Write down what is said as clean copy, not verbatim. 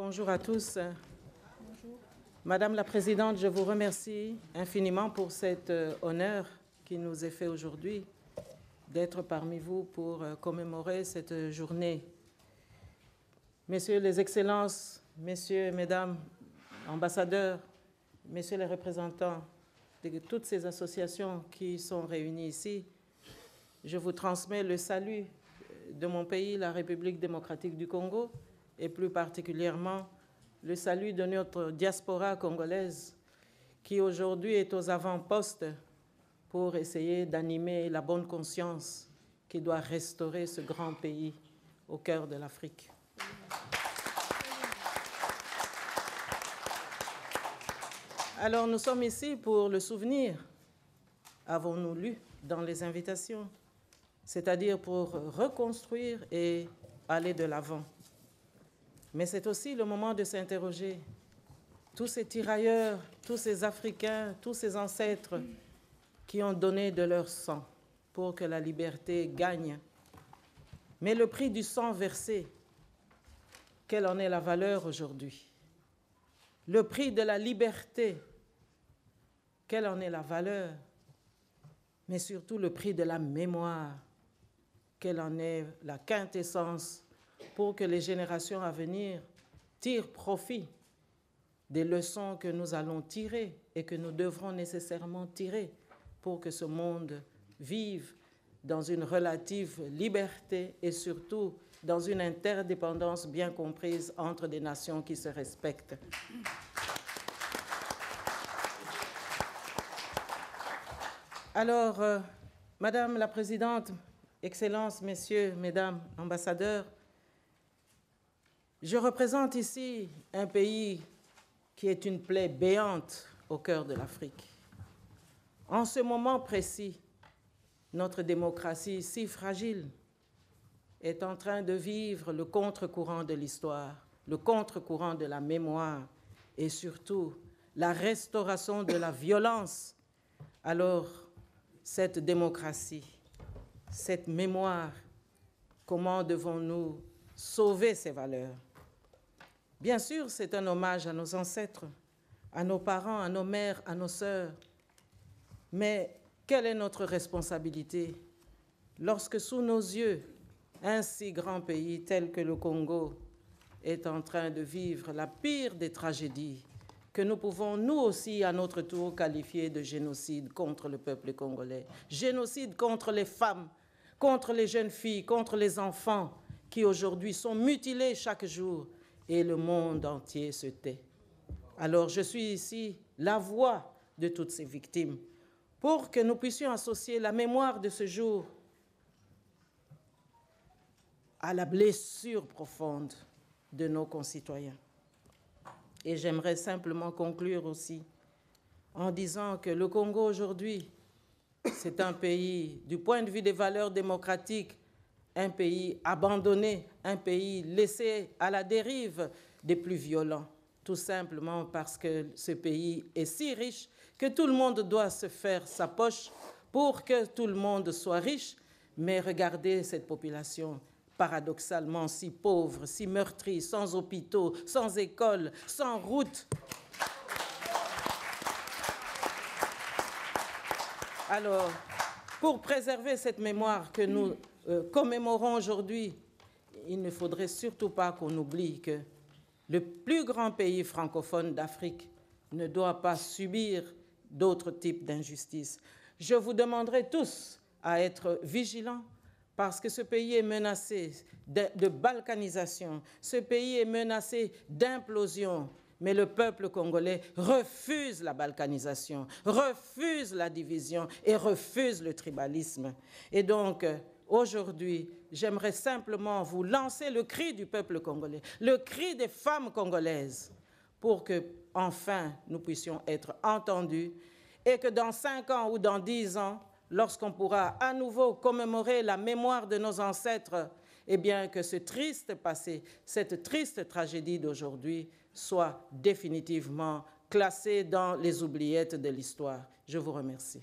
Bonjour à tous. Bonjour. Madame la Présidente, je vous remercie infiniment pour cet honneur qui nous est fait aujourd'hui d'être parmi vous pour commémorer cette journée. Messieurs les Excellences, Messieurs et Mesdames, ambassadeurs, Messieurs les représentants de toutes ces associations qui sont réunies ici, je vous transmets le salut de mon pays, la République démocratique du Congo, et plus particulièrement le salut de notre diaspora congolaise qui aujourd'hui est aux avant-postes pour essayer d'animer la bonne conscience qui doit restaurer ce grand pays au cœur de l'Afrique. Alors nous sommes ici pour le souvenir, avons-nous lu dans les invitations, c'est-à-dire pour reconstruire et aller de l'avant. Mais c'est aussi le moment de s'interroger. Tous ces tirailleurs, tous ces Africains, tous ces ancêtres qui ont donné de leur sang pour que la liberté gagne. Mais le prix du sang versé, quelle en est la valeur aujourd'hui? Le prix de la liberté, quelle en est la valeur? Mais surtout le prix de la mémoire, quelle en est la quintessence pour que les générations à venir tirent profit des leçons que nous allons tirer et que nous devrons nécessairement tirer pour que ce monde vive dans une relative liberté et surtout dans une interdépendance bien comprise entre des nations qui se respectent. Alors, Madame la Présidente, Excellences, Messieurs, Mesdames, ambassadeurs, je représente ici un pays qui est une plaie béante au cœur de l'Afrique. En ce moment précis, notre démocratie si fragile est en train de vivre le contre-courant de l'histoire, le contre-courant de la mémoire et surtout la restauration de la violence. Alors, cette démocratie, cette mémoire, comment devons-nous sauver ces valeurs? Bien sûr, c'est un hommage à nos ancêtres, à nos parents, à nos mères, à nos sœurs. Mais quelle est notre responsabilité lorsque sous nos yeux, un si grand pays tel que le Congo est en train de vivre la pire des tragédies que nous pouvons nous aussi à notre tour qualifier de génocide contre le peuple congolais, génocide contre les femmes, contre les jeunes filles, contre les enfants qui aujourd'hui sont mutilés chaque jour et le monde entier se tait. Alors je suis ici la voix de toutes ces victimes pour que nous puissions associer la mémoire de ce jour à la blessure profonde de nos concitoyens. Et j'aimerais simplement conclure aussi en disant que le Congo aujourd'hui, c'est un pays, du point de vue des valeurs démocratiques, un pays abandonné, un pays laissé à la dérive des plus violents, tout simplement parce que ce pays est si riche que tout le monde doit se faire sa poche pour que tout le monde soit riche. Mais regardez cette population paradoxalement si pauvre, si meurtrie, sans hôpitaux, sans écoles, sans routes. Alors, pour préserver cette mémoire que nous commémorons aujourd'hui, il ne faudrait surtout pas qu'on oublie que le plus grand pays francophone d'Afrique ne doit pas subir d'autres types d'injustices. Je vous demanderai tous à être vigilants parce que ce pays est menacé de balkanisation, ce pays est menacé d'implosion. Mais le peuple congolais refuse la balkanisation, refuse la division et refuse le tribalisme. Et donc, aujourd'hui, j'aimerais simplement vous lancer le cri du peuple congolais, le cri des femmes congolaises, pour que, enfin, nous puissions être entendus et que dans 5 ans ou dans 10 ans, lorsqu'on pourra à nouveau commémorer la mémoire de nos ancêtres, eh bien que ce triste passé, cette triste tragédie d'aujourd'hui soit définitivement classée dans les oubliettes de l'histoire. Je vous remercie.